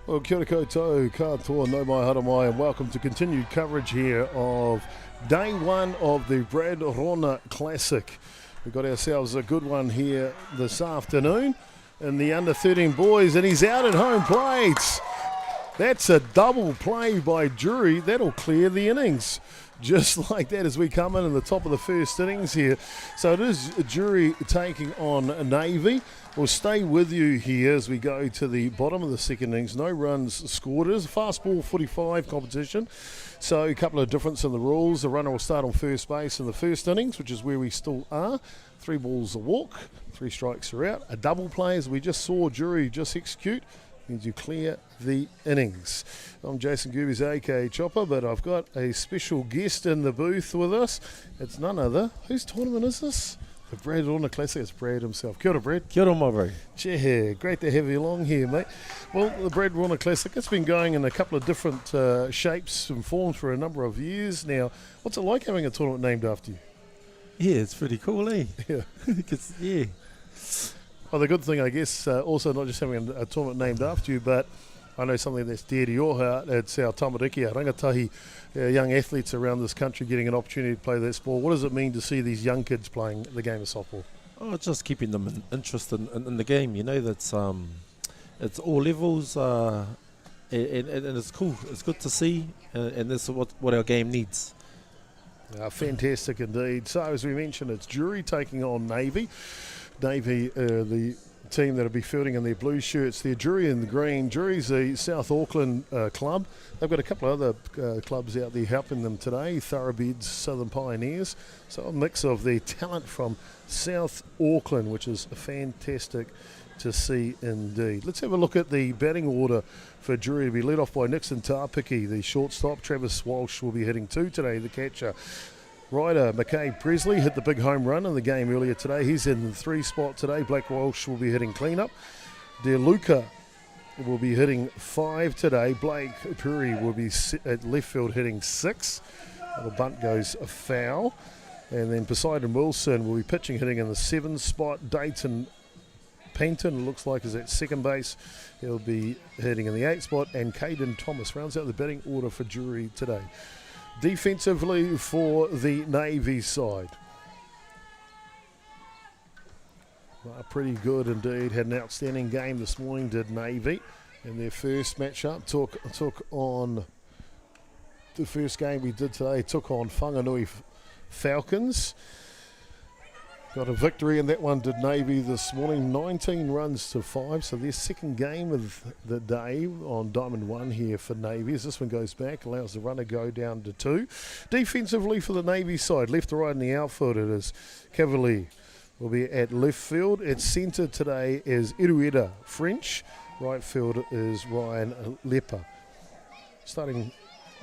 Well, kia ora koutou, katoa no mai hara mai, and welcome to continued coverage here of day one of the Brad Rona Classic. We've got ourselves a good one here this afternoon in the under-13 boys, and he's out at home plate. That's a double play by Drury. That'll clear the innings. Just like that as we come in the top of the first innings here. So it is Drury taking on Navy. We'll stay with you here as we go to the bottom of the second innings. No runs scored. It is a fast ball 45 competition. So a couple of difference in the rules. The runner will start on first base in the first innings, which is where we still are. 3 balls a walk, 3 strikes are out. A double play, as we just saw Drury just execute, means you clear the innings. I'm Jason Gerbes, aka Chopper, but I've got a special guest in the booth with us. It's none other. Whose tournament is this? The Brad Rona Classic. It's Brad himself. Kia ora, Brad. Kia ora, my bro. Yeah, great to have you along here, mate. Well, the Brad Rona Classic, it's been going in a couple of different shapes and forms for a number of years now. What's it like having a tournament named after you? Yeah, it's pretty cool, eh? Yeah. Yeah. Well, the good thing, I guess, also not just having a tournament named after you, but I know something that's dear to your heart. It's our tamariki, our rangatahi, young athletes around this country getting an opportunity to play that sport. What does it mean to see these young kids playing the game of softball? Oh, just keeping them interested in the game. You know, that's it's all levels, and it's cool. It's good to see, and this is what our game needs. Fantastic indeed. So, as we mentioned, it's Drury taking on Navy. Navy, the team that will be fielding in their blue shirts. They're Drury in the green. Drury's the South Auckland club. They've got a couple of other clubs out there helping them today. Thoroughbreds, Southern Pioneers. So a mix of their talent from South Auckland, which is fantastic to see indeed. Let's have a look at the batting order for Drury. To be led off by Nixon Tāpiki, the shortstop. Travis Walsh will be hitting 2 today, the catcher. Rider McKay Presley hit the big home run in the game earlier today. He's in the 3 spot today. Blake Walsh will be hitting cleanup. De Luca will be hitting 5 today. Blake Drury will be at left field hitting 6. The bunt goes foul. And then Poseidon Wilson will be pitching, hitting in the 7 spot. Dayton Penton looks like is at second base. He'll be hitting in the 8 spot. And Caden Thomas rounds out the batting order for Drury today. Defensively for the Navy side. Pretty good indeed. Had an outstanding game this morning, did Navy. In their first matchup, took on the first game we did today, took on Whanganui Falcons. Got a victory in that one, did Navy this morning, 19 runs to 5. So their second game of the day on Diamond 1 here for Navy. As this one goes back, allows the runner go down to 2. Defensively for the Navy side, left to right in the outfield, it is Cavalier will be at left field. At centre today is Irueda French. Right field is Ryan Lepper. Starting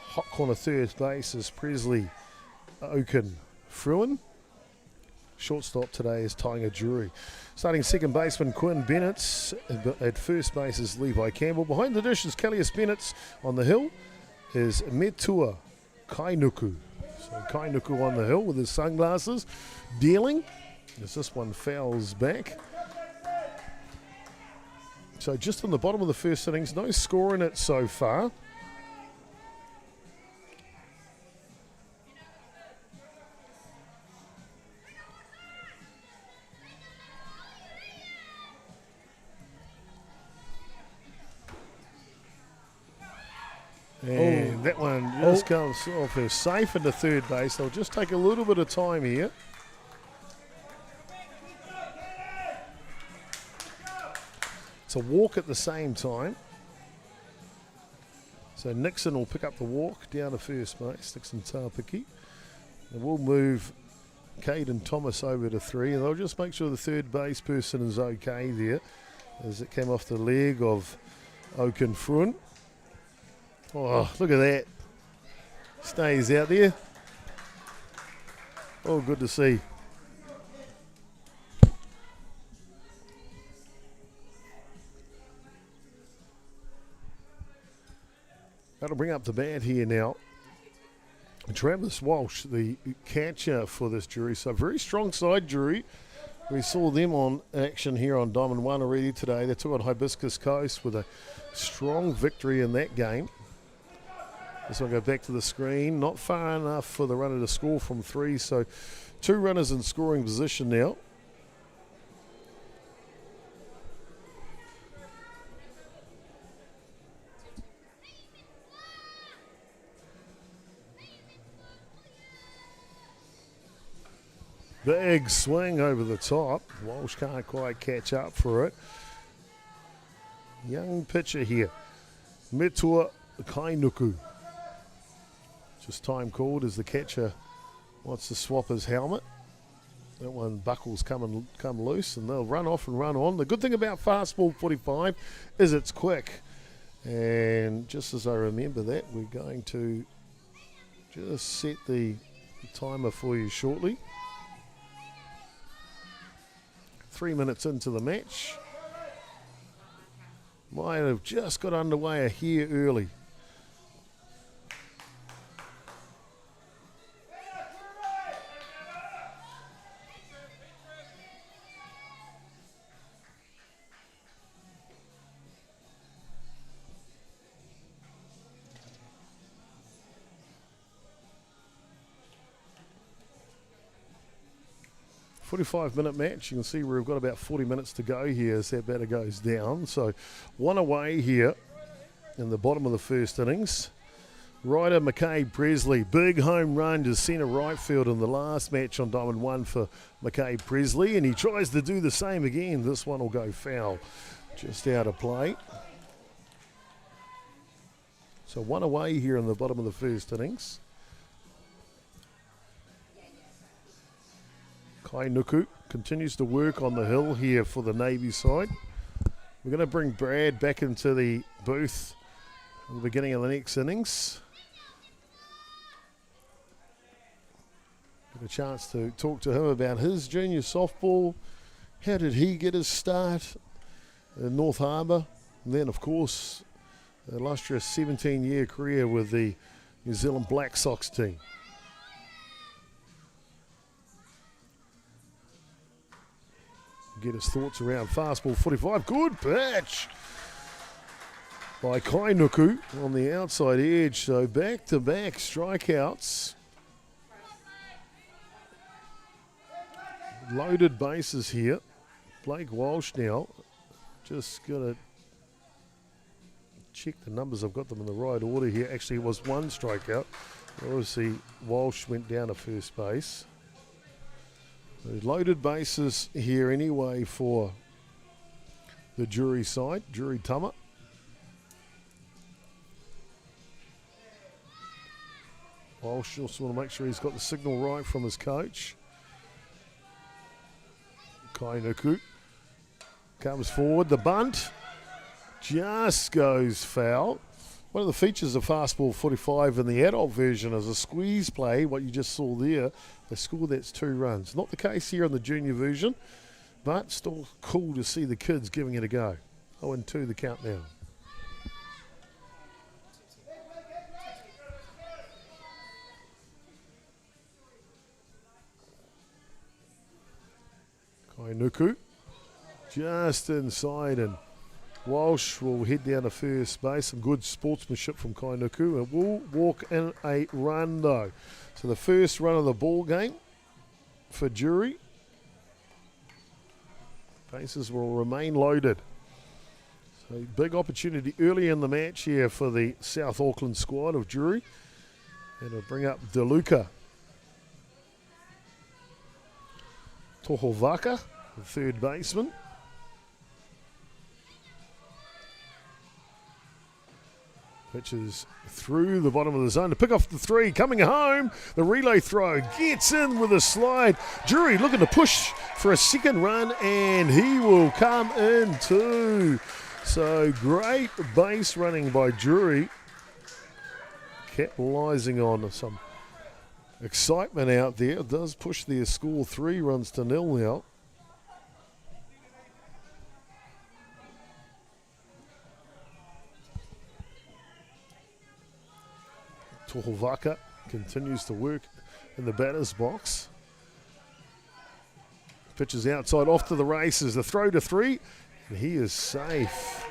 hot corner third base is Presley Oaken Fruin. Shortstop today is Tiger Drury. Starting second baseman Quinn Bennett. At first base is Levi Campbell. Behind the dish is Callius Bennett. On the hill is Metua Kainuku. So Kainuku on the hill with his sunglasses. Dealing as this one fouls back. So just on the bottom of the first innings, no score in it so far. And that one just comes off as safe into third base. They'll just take a little bit of time here. It's a walk at the same time. So Nixon will pick up the walk down to first base, Nixon Tāpiki. And we'll move Caden Thomas over to 3. And they'll just make sure the third base person is okay there as it came off the leg of Oaken Fruin. Oh, look at that. Stays out there. Oh, good to see. That'll bring up the bat here now. Travis Walsh, the catcher for this Drury. So very strong side, Drury. We saw them on action here on Diamond 1 already today. They took on Hibiscus Coast with a strong victory in that game. This one go back to the screen. Not far enough for the runner to score from 3, so 2 runners in scoring position now. Big swing over the top. Walsh can't quite catch up for it. Young pitcher here. Metua Kainuku. Just time called as the catcher wants to swap his helmet. That one buckles come loose and they'll run off and run on. The good thing about fastball 45 is it's quick. And just as I remember that, we're going to just set the timer for you shortly. 3 minutes into the match. Might have just got underway a hair early. .45-minute match. You can see we've got about 40 minutes to go here as that batter goes down. So 1 away here in the bottom of the first innings. Ryder McCabe Presley, big home run to centre right field in the last match on Diamond 1 for McCabe Presley, and he tries to do the same again. This one will go foul, just out of play. So 1 away here in the bottom of the first innings. Kainuku continues to work on the hill here for the Navy side. We're going to bring Brad back into the booth at the beginning of the next innings. Get a chance to talk to him about his junior softball. How did he get his start in North Harbour? And then, of course, an illustrious 17-year career with the New Zealand Black Sox team. Get his thoughts around fastball 45. Good pitch by Kainuku on the outside edge. So back-to-back strikeouts. Loaded bases here. Blake Walsh now. Just got to check the numbers. I've got them in the right order here. Actually, it was 1 strikeout. Obviously, Walsh went down to first base. Loaded bases here anyway for the Drury side, Drury Tama. Walsh also want to make sure he's got the signal right from his coach. Kainuku comes forward, the bunt just goes foul. One of the features of fastball 45 in the adult version is a squeeze play, what you just saw there. They score, that's 2 runs. Not the case here in the junior version, but still cool to see the kids giving it a go. 0-2 the count now. Kainuku just inside, and Walsh will head down to first base. Some good sportsmanship from Kainuku, and will walk in a run though. So the first run of the ball game for Drury. Bases will remain loaded. So big opportunity early in the match here for the South Auckland squad of Drury. And it'll bring up DeLuca. Tohovaka, the third baseman. Pitches through the bottom of the zone to pick off the 3. Coming home, the relay throw gets in with a slide. Drury looking to push for a second run, and he will come in too. So great base running by Drury, capitalising on some excitement out there. It does push their score 3-0 now. Tohovaka continues to work in the batter's box. Pitch is outside, off to the races. The throw to 3, and he is safe.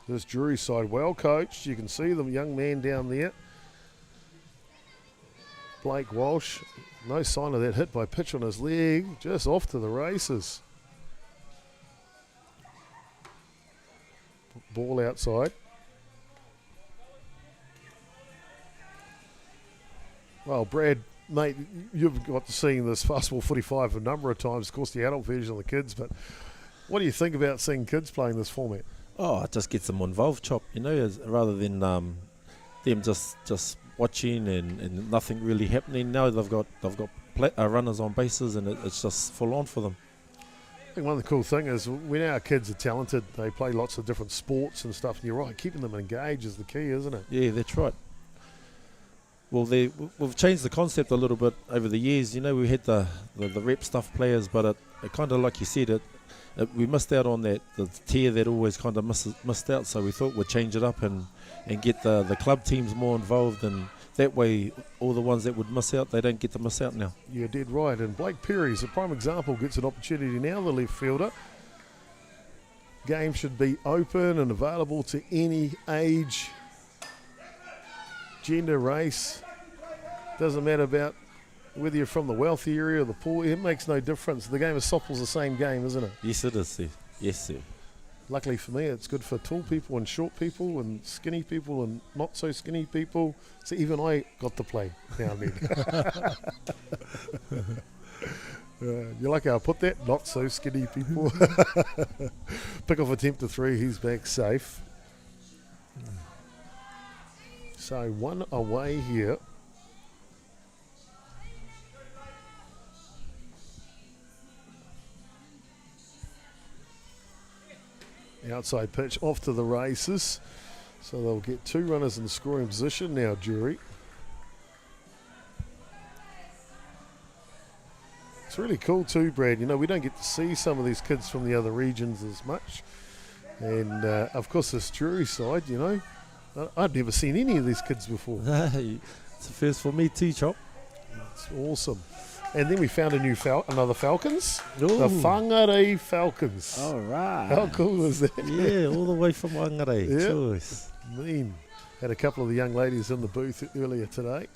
This Drury side, well coached. You can see the young man down there. Blake Walsh, no sign of that hit by pitch on his leg, just off to the races. Ball outside. Well, Brad, mate, you've got to see this Fastball 45 a number of times. Of course, the adult version of the kids, but what do you think about seeing kids playing this format? Oh, it just gets them involved, Chop, rather than them just watching and nothing really happening. Now they've got runners on bases, and it's just full on for them. I think one of the cool things is when our kids are talented, they play lots of different sports and stuff, and you're right, keeping them engaged is the key, isn't it? Yeah, that's right. Well, we've changed the concept a little bit over the years. We had the rep stuff players, but it kind of, like you said, we missed out on the tier that always kind of missed out. So we thought we'd change it up and get the club teams more involved, and that way all the ones that would miss out, they don't get to miss out now. You're dead right. And Blake Perry's a prime example, gets an opportunity now, the left fielder. Game should be open and available to any age, gender, race. Doesn't matter about whether you're from the wealthy area or the poor. It makes no difference. The game of softball's the same game, isn't it? Yes, it is, sir. Yes, sir. Luckily for me, it's good for tall people and short people and skinny people and not so skinny people. So even I got to play now and then. You like how I put that? Not so skinny people. Pick off attempt to 3. He's back safe. So 1 away here. Outside pitch off to the races. So they'll get 2 runners in the scoring position now, Drury. It's really cool too, Brad. We don't get to see some of these kids from the other regions as much. And of course this Drury side, I've never seen any of these kids before. It's a first for me too, Chop. It's awesome. And then we found another Falcons. Ooh. The Whangarei Falcons. All right. How cool was that? Yeah, all the way from Whangarei. Yep. Choice. Mean. Had a couple of the young ladies in the booth earlier today.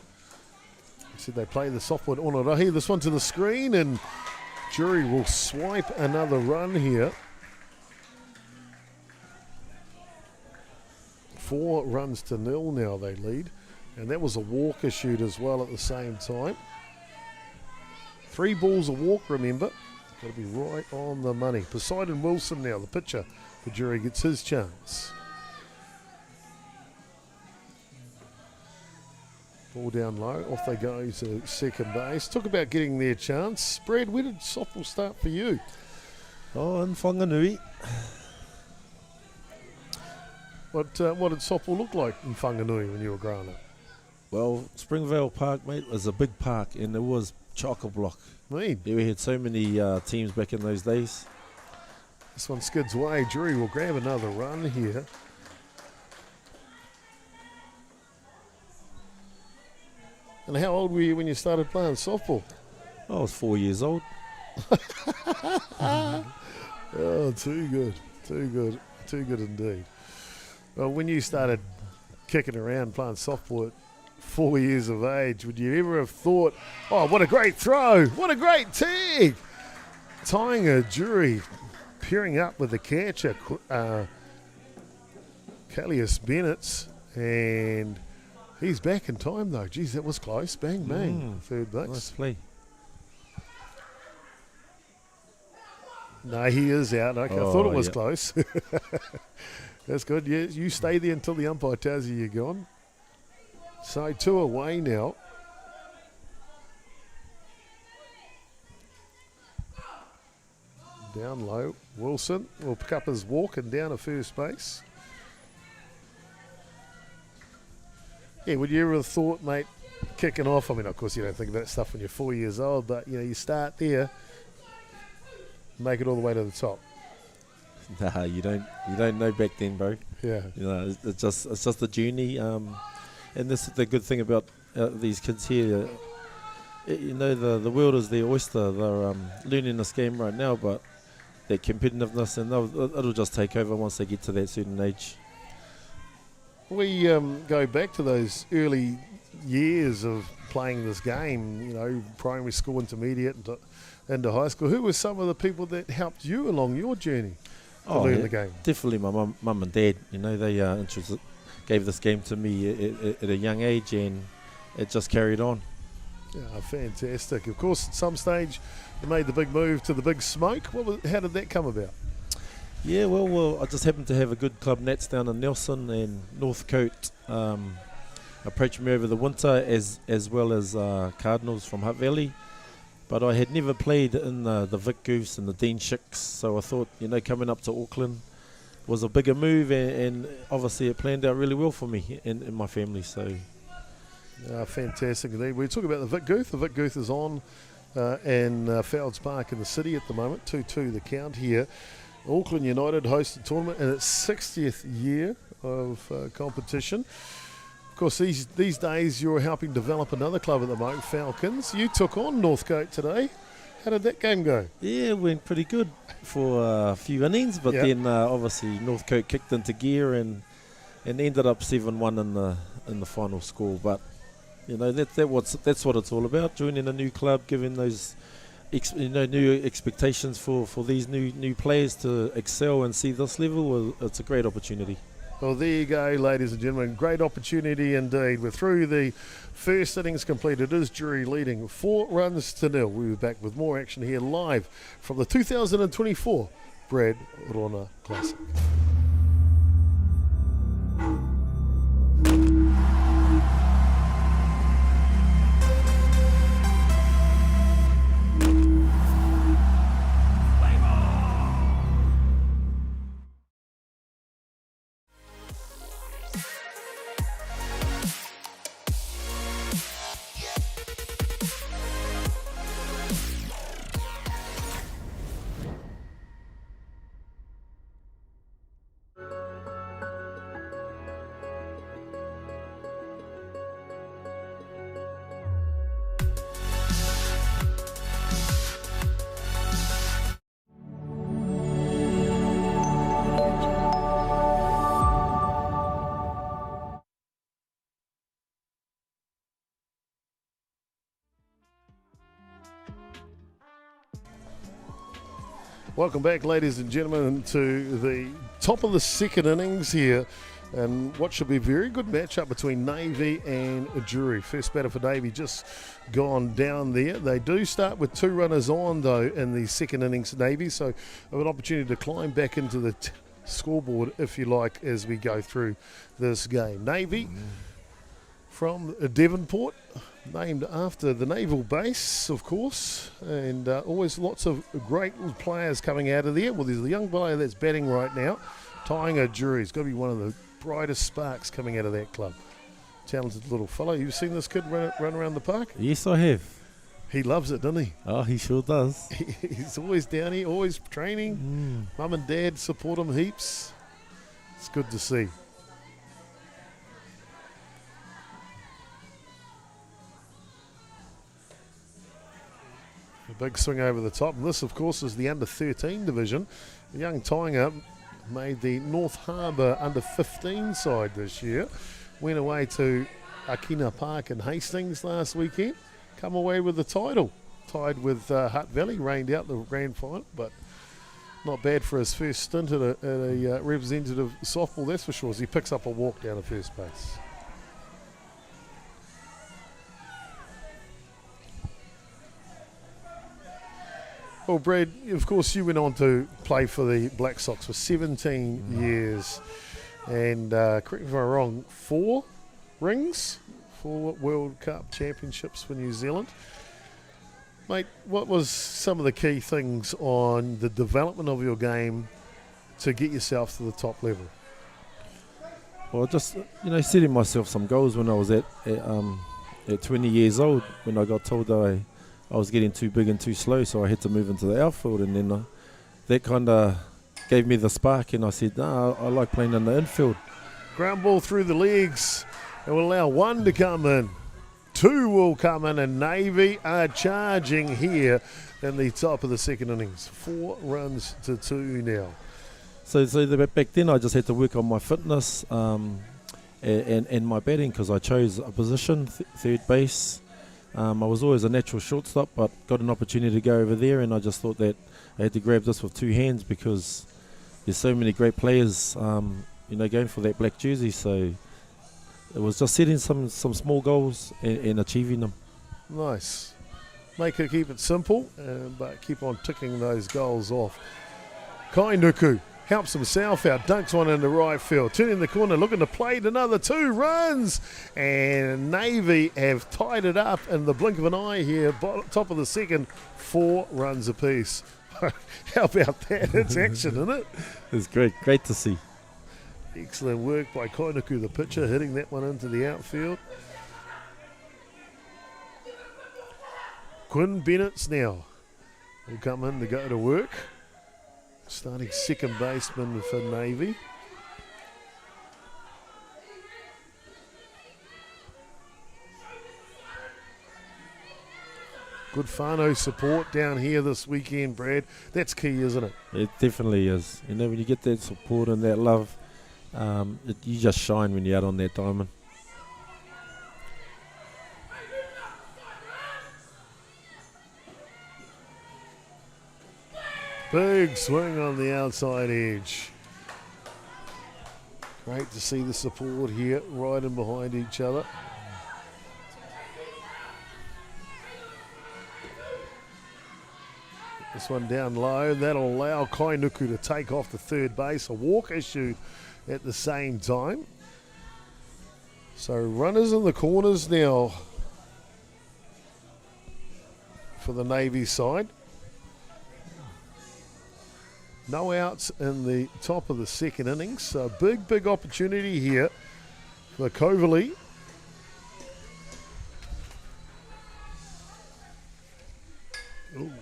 Said they play the softwood Onarahi. This one to the screen, and Drury will swipe another run here. 4 runs to 0 now they lead. And that was a walker shoot as well at the same time. 3 balls a walk, remember. Got to be right on the money. Poseidon Wilson now, the pitcher for Drury, gets his chance. Ball down low, off they go to second base. Talk about getting their chance. Brad, where did softball start for you? Oh, in Whanganui. What did softball look like in Whanganui when you were growing up? Well, Springvale Park, mate, was a big park, and it was chock-a-block. Mean. Yeah, we had so many teams back in those days. This one skids away. Drury will grab another run here. And how old were you when you started playing softball? I was 4 years old. Oh, too good. Too good. Too good indeed. Well, when you started kicking around playing softball at 4 years of age, would you ever have thought, oh, what a great throw, what a great tag? Tying a Drury, pairing up with the catcher, Callius Bennett, and he's back in time though. Geez, that was close. Bang, bang. Third base. Nice play. No, he is out. Okay, I thought it was close. That's good. Yeah, you stay there until the umpire tells you you're gone. So 2 away now. Down low. Wilson will pick up his walk and down to first base. Yeah, would you ever have thought, mate, kicking off? I mean, of course, you don't think about that stuff when you're 4 years old, but, you start there, make it all the way to the top. Nah, you don't know back then, bro. Yeah. It's just a journey. And this is the good thing about these kids here. The world is their oyster. They're learning this game right now, but their competitiveness, and it'll just take over once they get to that certain age. We go back to those early years of playing this game, primary school, intermediate, into high school. Who were some of the people that helped you along your journey to learn the game? Definitely my mum and dad. They gave this game to me at a young age, and it just carried on. Yeah, fantastic. Of course, at some stage you made the big move to the Big Smoke. How did that come about? Yeah, well, I just happened to have a good club, Nats, down in Nelson, and Northcote approached me over the winter, as well as Cardinals from Hutt Valley. But I had never played in the Vic Goose and the Dean Shicks, so I thought, coming up to Auckland was a bigger move, and obviously it planned out really well for me and my family. So. Fantastic indeed. We talk about the Vic Goose. The Vic Goose is on in Fowles Park in the city at the moment. 2-2 the count here. Auckland United host the tournament in its 60th year of competition. Of course, these days you're helping develop another club at the moment, Falcons. You took on Northcote today. How did that game go? Yeah, it went pretty good for a few innings, but then obviously Northcote kicked into gear and ended up 7-1 in the final score. But that's what it's all about. Joining a new club, giving those new expectations for these new players to excel and see this level. Well, it's a great opportunity. Well, there you go, ladies and gentlemen. Great opportunity indeed. We're through the first innings completed. It is Drury leading 4-0. We'll be back with more action here live from the 2024 Brad Rona Classic. Welcome back, ladies and gentlemen, to the top of the second innings here, and what should be a very good matchup between Navy and Drury. First batter for Navy just gone down there. They do start with 2 runners on, though, in the second innings, Navy, so have an opportunity to climb back into the scoreboard, if you like, as we go through this game. Navy from Devonport, named after the naval base, of course, and always lots of great players coming out of there. Well, there's a young player that's batting right now, tying a Drury. He's got to be one of the brightest sparks coming out of that club. Talented little fellow. You've seen this kid run around the park? Yes, I have. He loves it, doesn't he? Oh, he sure does. He's always down here, always training. Mum and dad support him heaps. It's good to see. A big swing over the top, and this, of course, is the under-13 division. The young tying up made the North Harbour under-15 side this year. Went away to Akina Park in Hastings last weekend. Come away with the title. Tied with Hutt Valley, rained out the grand final, but not bad for his first stint at a representative softball, that's for sure, as he picks up a walk down to first base. Well, Brad, of course, you went on to play for the Black Sox for 17 years. And correct me if I'm wrong, 4 rings, 4 World Cup championships for New Zealand. Mate, what was some of the key things on the development of your game to get yourself to the top level? Well, just, setting myself some goals when I was at 20 years old, when I got told that I was getting too big and too slow, so I had to move into the outfield, and then that kind of gave me the spark, and I said, I like playing in the infield. Ground ball through the legs, and will allow 1 to come in. 2 will come in, and Navy are charging here in the top of the second innings. 4 runs to 2 now. So back then I just had to work on my fitness and my batting, because I chose a position, third base. I was always a natural shortstop, but got an opportunity to go over there, and I just thought that I had to grab this with 2 hands, because there's so many great players, going for that black jersey. So it was just setting some small goals and achieving them. Nice. Keep it simple, but keep on ticking those goals off. Kainuku helps himself out, dunks one in the right field, turning the corner, looking to plate another 2 runs, and Navy have tied it up in the blink of an eye here, top of the second, 4 runs apiece. How about that? It's action, isn't it? It's great to see. Excellent work by Kainuku, the pitcher, hitting that one into the outfield. Quinn Bennett's now will come in to go to work. Starting second baseman for Navy. Good whānau support down here this weekend, Brad. That's key, isn't it? It definitely is. When you get that support and that love, you just shine when you're out on that diamond. Big swing on the outside edge. Great to see the support here, right in behind each other. This one down low. That'll allow Kainuku to take off the third base. A walk issued at the same time. So runners in the corners now for the Navy side. No outs in the top of the second innings. So big opportunity here for Coverley. Ooh.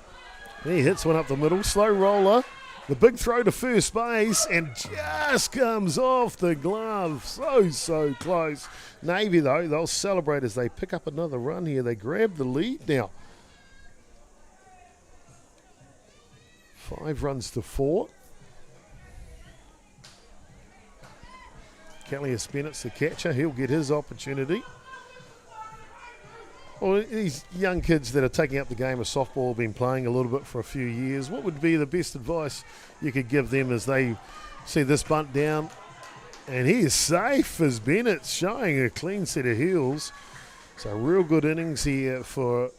He hits one up the middle. Slow roller. The big throw to first base, and just comes off the glove. So close. Navy, though, they'll celebrate as they pick up another run here. They grab the lead now. 5 runs to 4. Callius Bennett's the catcher. He'll get his opportunity. Well, these young kids that are taking up the game of softball have been playing a little bit for a few years. What would be the best advice you could give them as they see this bunt down? And he is safe as Bennett's showing a clean set of heels. So real good innings here for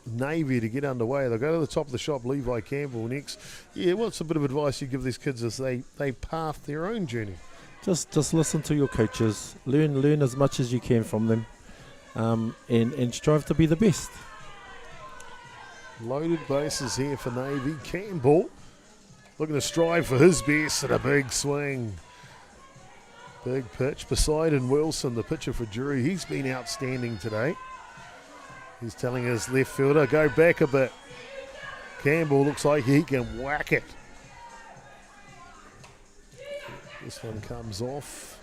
Navy to get underway. They'll go to the top of the shop, Levi Campbell next. Yeah, what's a bit of advice you give these kids as they path their own journey? Just listen to your coaches. Learn as much as you can from them. And strive to be the best. Loaded bases here for Navy. Campbell looking to strive for his best and a big swing. Big pitch. Poseidon Wilson, the pitcher for Drury, he's been outstanding today. He's telling his left fielder, go back a bit. Campbell looks like he can whack it. This one comes off.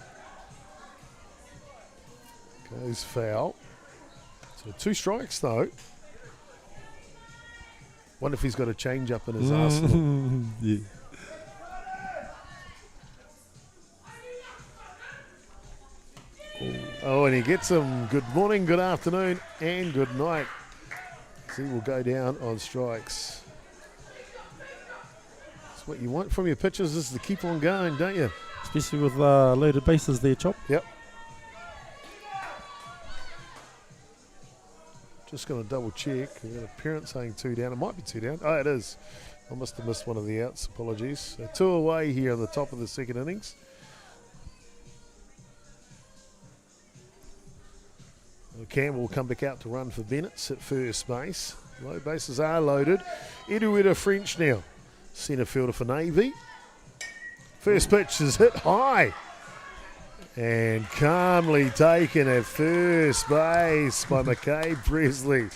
Goes foul. So 2 strikes though. Wonder if he's got a change up in his arsenal. Yeah. Oh, and he gets him. Good morning, good afternoon, and good night. So he will go down on strikes. That's what you want from your pitchers, is to keep on going, don't you? Especially with loaded bases there, Chop. Yep. Just going to double check. We've got a parent saying 2 down. It might be 2 down. Oh, it is. I must have missed one of the outs. Apologies. So 2 away here on the top of the second innings. Campbell will come back out to run for Bennett's at first base. Low bases are loaded. Eduardo French now. Centre fielder for Navy. First pitch is hit high. And calmly taken at first base by McCabe Presley.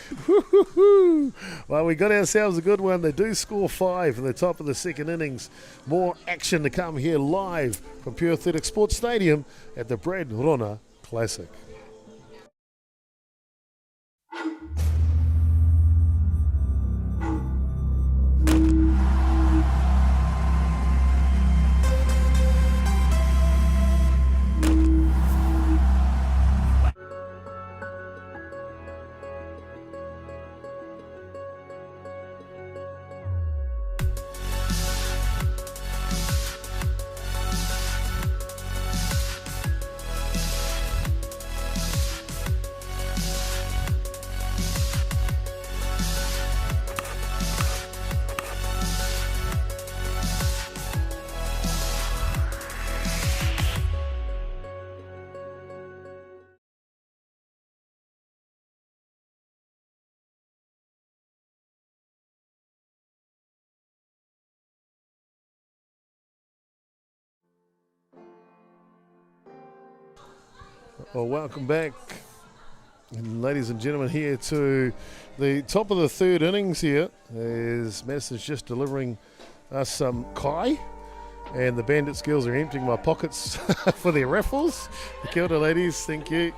Well, we got ourselves a good one. They do score 5 in the top of the second innings. More action to come here live from Pure Athletic Sports Stadium at the Brad Rona Classic. Well, welcome back, ladies and gentlemen, here to the top of the third innings here, as Madison's just delivering us some kai, and the Bandits girls are emptying my pockets for their raffles. Kia ora, ladies, thank you.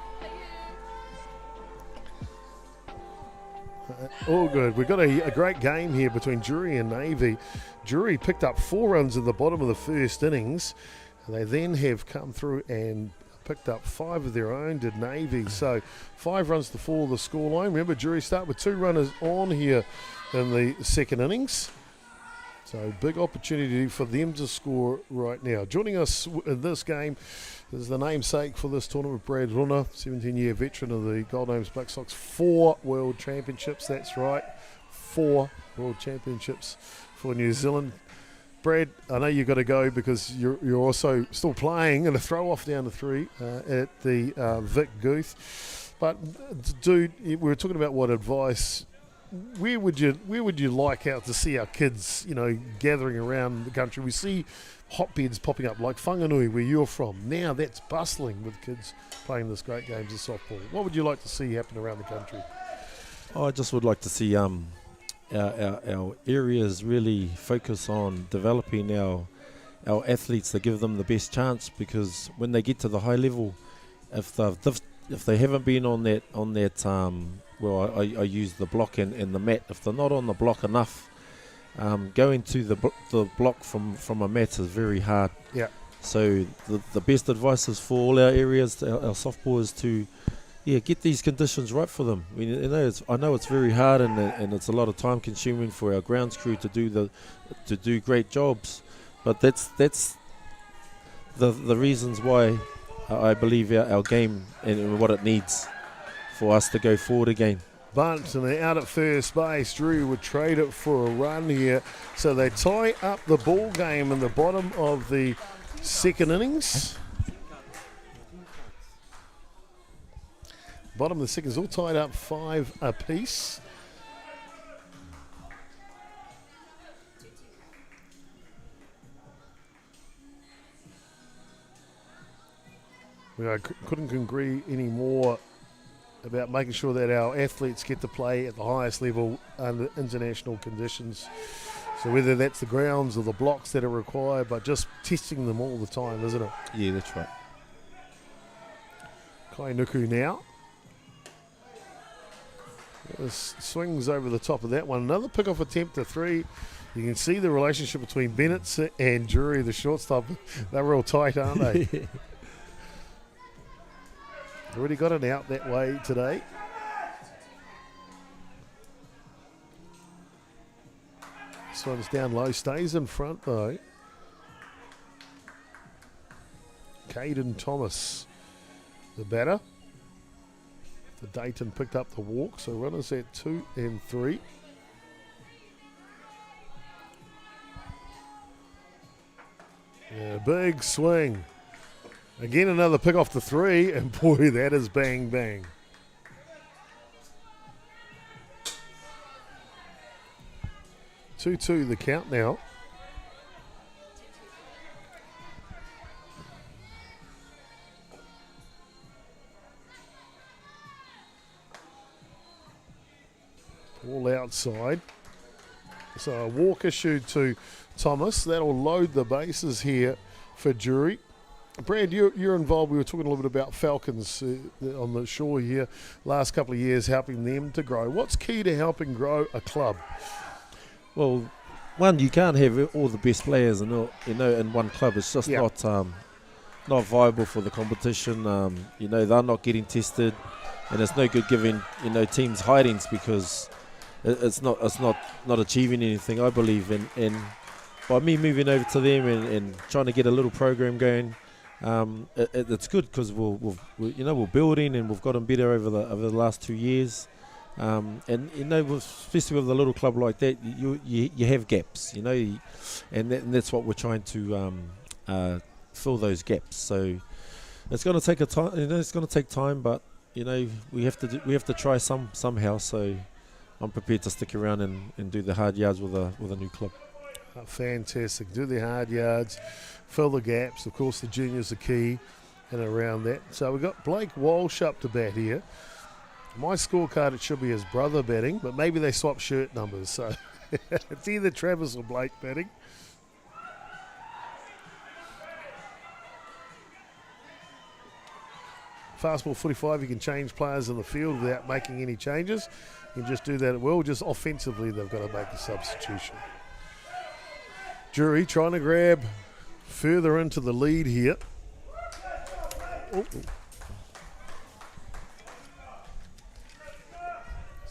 All good. We've got a great game here between Drury and Navy. Drury picked up 4 runs in the bottom of the first innings. They then have come through and picked up 5 of their own, did Navy. So 5 runs to 4 the scoreline. Remember, Drury start with 2 runners on here in the second innings. So big opportunity for them to score right now. Joining us in this game is the namesake for this tournament, Brad Rona, 17-year veteran of the Gold Names Black Sox. 4 World Championships, that's right. 4 World Championships for New Zealand. Brad, I know you've got to go because you're also still playing in a throw-off down to 3 at the Vic Guth. But, dude, we were talking about what advice. Where would you like out to see our kids, gathering around the country? We see hotbeds popping up like Whanganui, where you're from. Now that's bustling with kids playing this great games of softball. What would you like to see happen around the country? I just would like to see our areas really focus on developing our athletes to give them the best chance, because when they get to the high level, if they haven't been on that I use the block and the mat. If they're not on the block enough, going to the block from a mat is very hard. Yeah. So the best advice is for all our areas, our softball, is to get these conditions right for them. I know it's very hard and it's a lot of time consuming for our grounds crew to do great jobs, but that's the reasons why I believe our game and what it needs for us to go forward again. Bunt, and they're out at first base. Drury would trade it for a run here. So they tie up the ball game in the bottom of the second innings. Bottom of the second is all tied up 5 apiece. We couldn't agree any more about making sure that our athletes get to play at the highest level under international conditions. So whether that's the grounds or the blocks that are required, but just testing them all the time, isn't it? Yeah, that's right. Kainuku now. Swings over the top of that one. Another pick-off attempt to 3. You can see the relationship between Bennett and Drury, the shortstop. They're real tight, aren't they? Already got an out that way today. This one's down low, stays in front though. Caden Thomas, the batter. The Dayton picked up the walk, so runners at 2 and 3. Yeah, big swing. Again, another pick off the 3, and boy, that is bang, bang. Two the count now. All outside. So a walk issued to Thomas. That'll load the bases here for Drury. Brad, you're involved. We were talking a little bit about Falcons on the shore here last couple of years, helping them to grow. What's key to helping grow a club? Well, one, you can't have all the best players in one club. It's just not viable for the competition. They're not getting tested, and it's no good giving teams hidings because it's not achieving anything, I believe. And by me moving over to them and trying to get a little program going, it's good because we're building and we've gotten better over the last 2 years. And especially with a little club like that, you have gaps, and that's what we're trying to fill those gaps. So it's going to take it's going to take time, but we have to try somehow. So I'm prepared to stick around and do the hard yards with a new club. Fantastic. Do the hard yards, fill the gaps. Of course, the juniors are key. and around that. So we've got Blake Walsh up to bat here. My scorecard, it should be his brother batting, but maybe they swap shirt numbers. So it's either Travis or Blake batting. Fastball 45, you can change players in the field without making any changes. You can just do that at will. Just offensively, they've got to make a substitution. Drury trying to grab further into the lead here. Oh.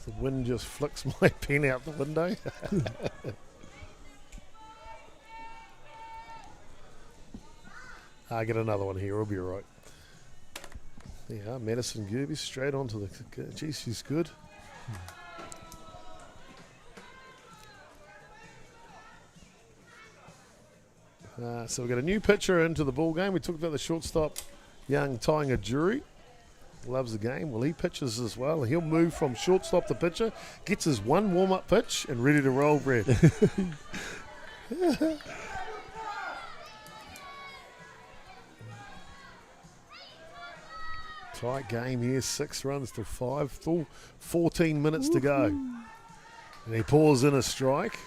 The wind just flicks my pen out the window. I get another one here. We'll be all right. Yeah, Madison Gerbes straight onto the. Geez, she's good. So we've got a new pitcher into the ball game. We talked about the shortstop, young Tainga Drury. Loves the game. Well, he pitches as well. He'll move from shortstop to pitcher, gets his one warm-up pitch, and ready to roll, Brad. Tight game here, 6 runs to 5. Full 14 minutes to go. And he pours in a strike.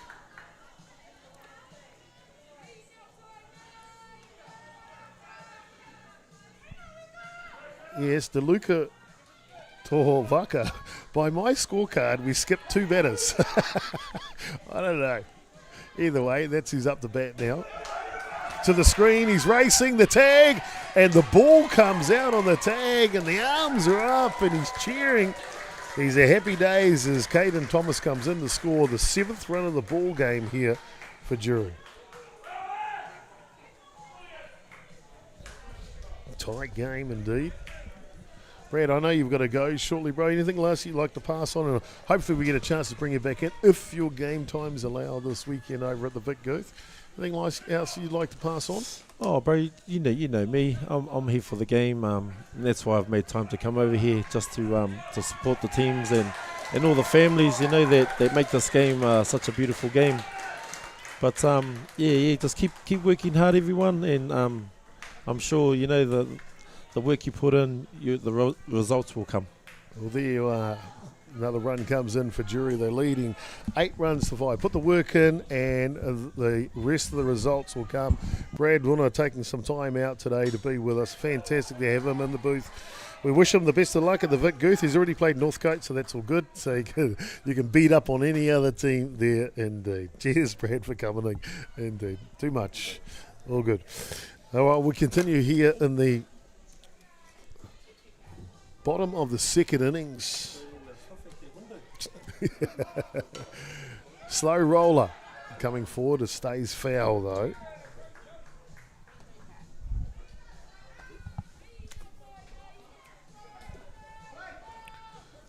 Yes, DeLuca Tohovaka. By my scorecard, we skipped 2 batters. I don't know. Either way, that's who's up to bat now. To the screen, he's racing the tag, and the ball comes out on the tag, and the arms are up, and he's cheering. He's a happy days as Caden Thomas comes in to score the 7th run of the ball game here for Drury. Tight game indeed. Brad, I know you've got to go shortly, bro. Anything else you'd like to pass on? And hopefully we get a chance to bring you back in if your game times allow this weekend over at the Vic Gooth. Anything else you'd like to pass on? Oh, bro, you know me. I'm here for the game. And that's why I've made time to come over here just to support the teams and all the families, that make this game such a beautiful game. But just keep working hard, everyone, and I'm sure the work you put in, the results will come. Well, there you are. Another run comes in for Drury. They're leading 8 runs to 5. Put the work in, and the rest of the results will come. Brad Rona taking some time out today to be with us. Fantastic to have him in the booth. We wish him the best of luck at the Vic Gooth. He's already played Northcote, so that's all good. So you can beat up on any other team there, indeed. Cheers, Brad, for coming in. Indeed. Too much. All good. All right, we'll continue here in the bottom of the second innings. Slow roller coming forward. It stays foul though.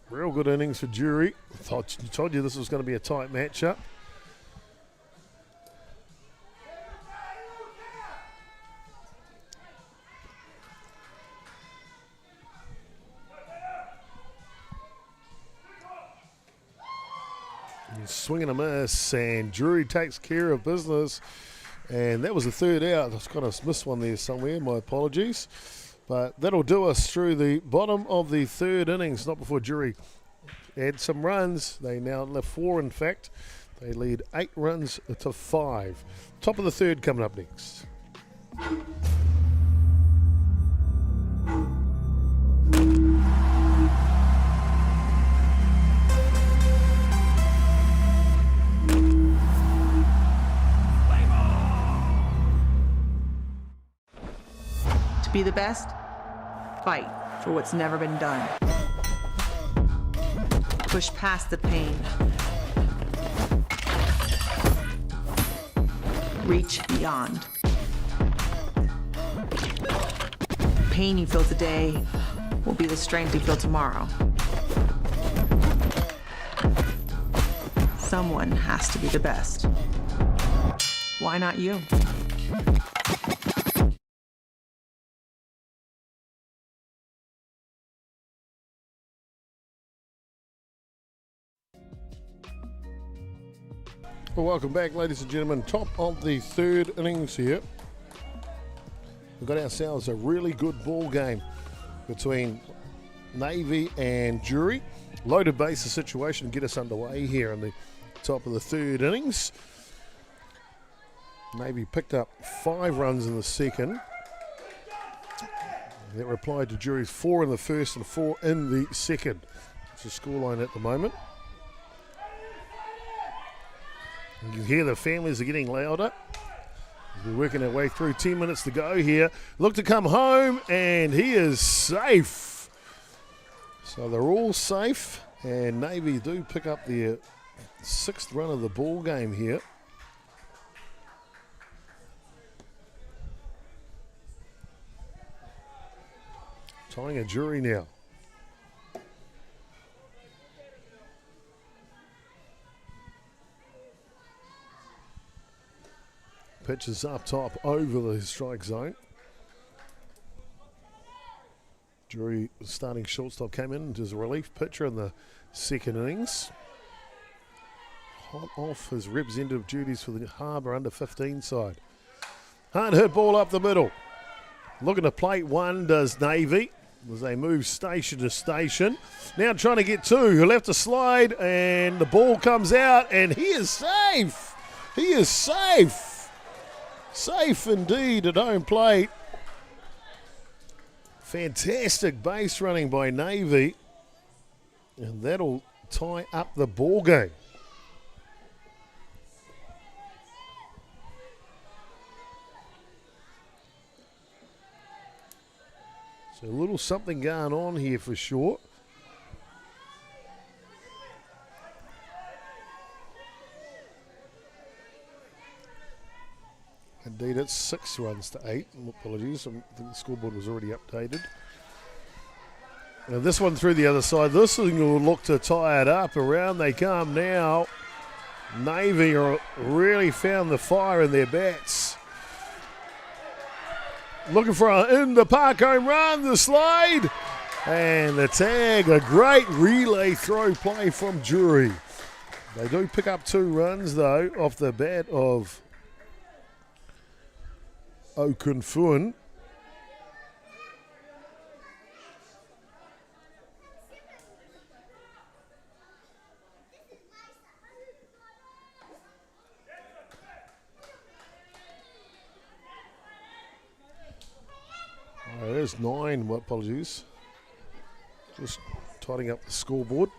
Real good innings for Drury. Told you this was going to be a tight matchup. Swing and a miss, and Drury takes care of business, and that was the 3rd out. I kind of missed one there somewhere, my apologies, but that'll do us through the bottom of the 3rd innings. Not before Drury add some runs. They now left 4, in fact. They lead 8 runs to 5. Top of the 3rd coming up next. To be the best, fight for what's never been done. Push past the pain. Reach beyond. Pain you feel today will be the strength you feel tomorrow. Someone has to be the best. Why not you? Well, welcome back, ladies and gentlemen. Top of the 3rd innings here. we've got ourselves a really good ball game between Navy and Drury. Loaded bases situation to get us underway here in the top of the third innings. Navy picked up 5 runs in the second. That replied to Drury's 4 in the first and 4 in the second. It's the scoreline at the moment. You can hear the families are getting louder. We're working our way through. 10 minutes to go here. Look to come home, and he is safe. So they're all safe, and Navy do pick up their 6th run of the ball game here. Tying a Drury now. Pitch is up top over the strike zone. Drury starting shortstop came in as a relief pitcher in the second innings. Hot off his representative duties for the Harbour under 15 side. Hard hit ball up the middle. Looking to plate one does Navy as they move station to station. Now trying to get 2. He'll have to slide, and the ball comes out, and he is safe. He is safe. Safe indeed at home plate. Fantastic base running by Navy, and that'll tie up the ball game. So a little something going on here for sure. Indeed, it's 6 runs to 8. Apologies, I think the scoreboard was already updated. Now this one through the other side. This thing will look to tie it up. Around they come now. Navy really found the fire in their bats. Looking for an in the park home run, the slide, and the tag. A great relay throw play from Drury. They do pick up 2 runs though off the bat of Okunfuan. There's 9, apologies. Just tidying up the scoreboard.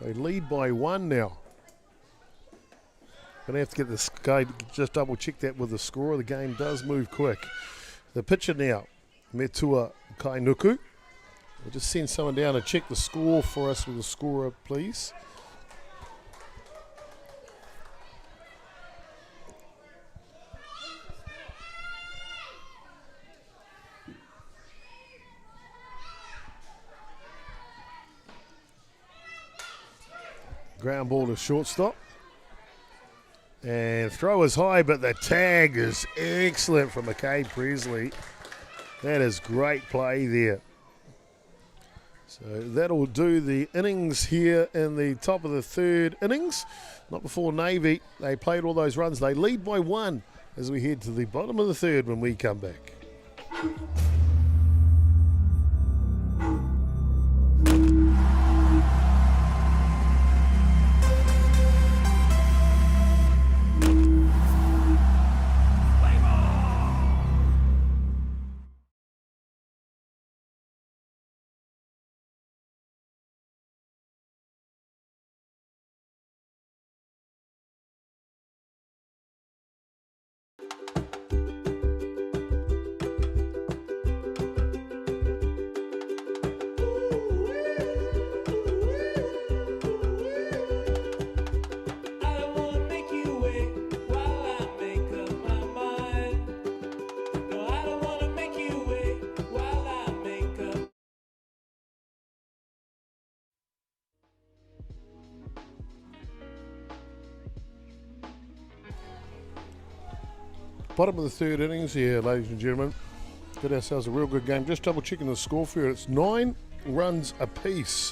They lead by 1 now. Going to have to get this guy, just double check that with the scorer. The game does move quick. The pitcher now, Metua Kainuku. We'll just send someone down to check the score for us with the scorer, please. Ground ball to shortstop. And throw is high, but the tag is excellent from McKay Presley. That is great play there. So that'll do the innings here in the top of the third innings. Not before Navy. They played all those runs. They lead by 1 as we head to the bottom of the third when we come back. Bottom of the third innings here, ladies and gentlemen. Got ourselves a real good game. Just double checking the score for you. It's 9 runs apiece.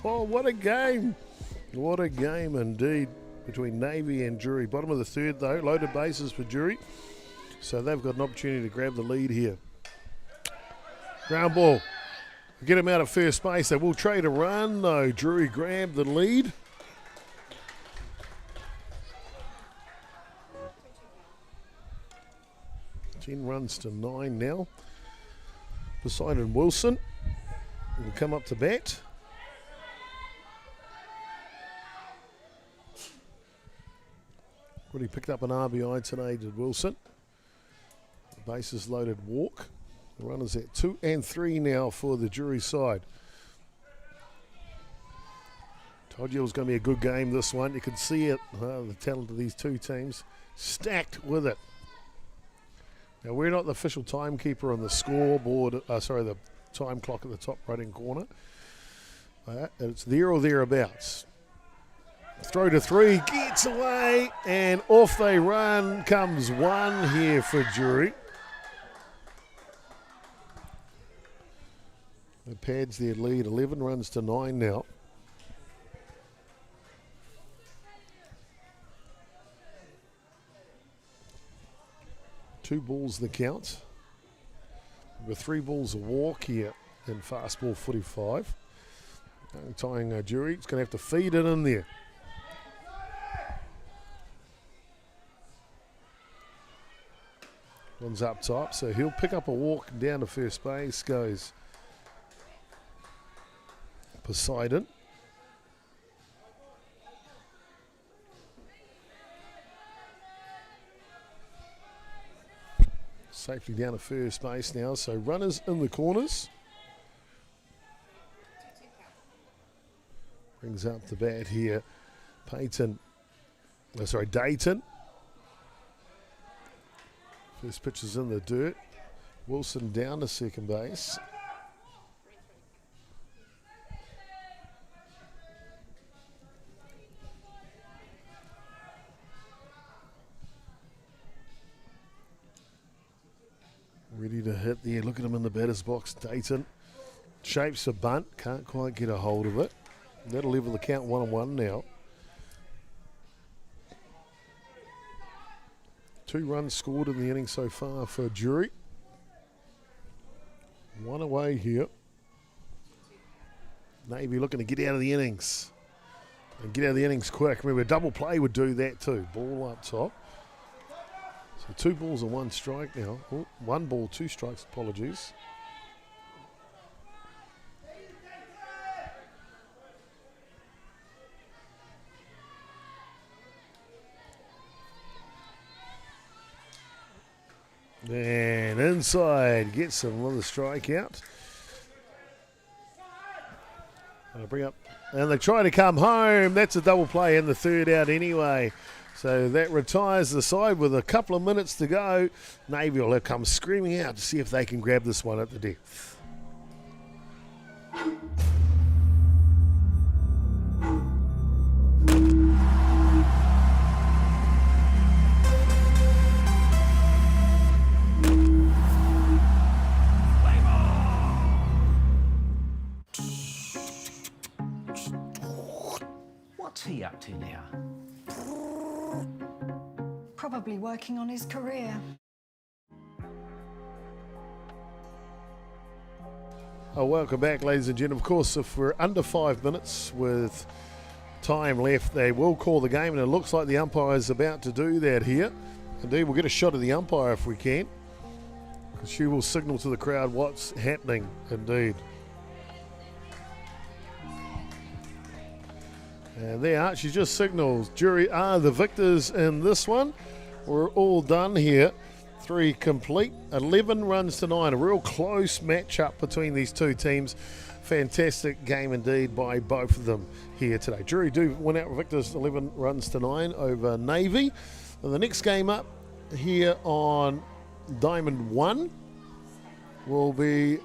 What a game. What a game indeed between Navy and Drury. Bottom of the third though, loaded bases for Drury. So they've got an opportunity to grab the lead here. Ground ball. Get him out of first base. They will trade a run. No, Drury grabbed the lead. Ten runs to 9 now. Poseidon Wilson will come up to bat. Really picked up an RBI today, did Wilson. The bases loaded walk. The runners at 2 and 3 now for the Drury side. Told you it was going to be a good game, this one. You can see it, the talent of these two teams stacked with it. Now, we're not the official timekeeper on the scoreboard, the time clock at the top right-hand corner. It's there or thereabouts. Throw to 3, gets away, and off they run. Comes one here for Drury. The pads their lead, 11 runs to 9 now. Two balls the count. With 3 balls a walk here in fastball 45. Tying Drury, it's going to have to feed it in there. One's up top, so he'll pick up a walk down to first base. Goes Poseidon. Safely down to first base now, so runners in the corners. Brings up the bat here, Dayton. First pitch is in the dirt. Wilson down to second base. Ready to hit there. Look at him in the batter's box. Dayton shapes a bunt. Can't quite get a hold of it. That'll level the count 1-1 now. 2 runs scored in the inning so far for Drury. 1 away here. Navy looking to get out of the innings. And get out of the innings quick. Remember, a double play would do that too. Ball up top. So 2 balls and 1 strike now. Oh, 1 ball, 2 strikes, apologies. And inside, gets another strikeout. Bring up, and they try to come home. That's a double play and the 3rd out anyway. So that retires the side with a couple of minutes to go. Navy will come screaming out to see if they can grab this one at the depth. What's he up to now? Probably working on his career. Oh, welcome back, ladies and gentlemen. Of course, if we're under 5 minutes with time left, they will call the game, and it looks like the umpire is about to do that here. Indeed, we'll get a shot of the umpire if we can, because she will signal to the crowd what's happening, indeed. And there, she just signals. Drury are the victors in this one. We're all done here. 3 complete. 11 runs to 9. A real close matchup between these two teams. Fantastic game indeed by both of them here today. Drury do win out victors 11 runs to 9 over Navy. And the next game up here on Diamond 1 will be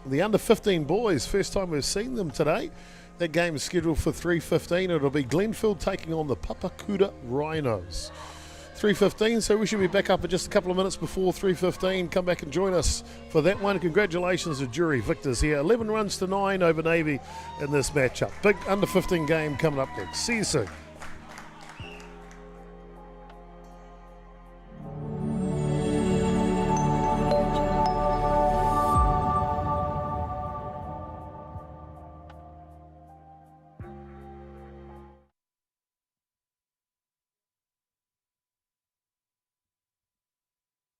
the under 15 boys. First time we've seen them today. That game is scheduled for 3:15. It'll be Glenfield taking on the Papakuda Rhinos. 3:15, so we should be back up at just a couple of minutes before 3:15. Come back and join us for that one. Congratulations to Drury victors here. 11 runs to 9 over Navy in this matchup. Big under 15 game coming up next. See you soon.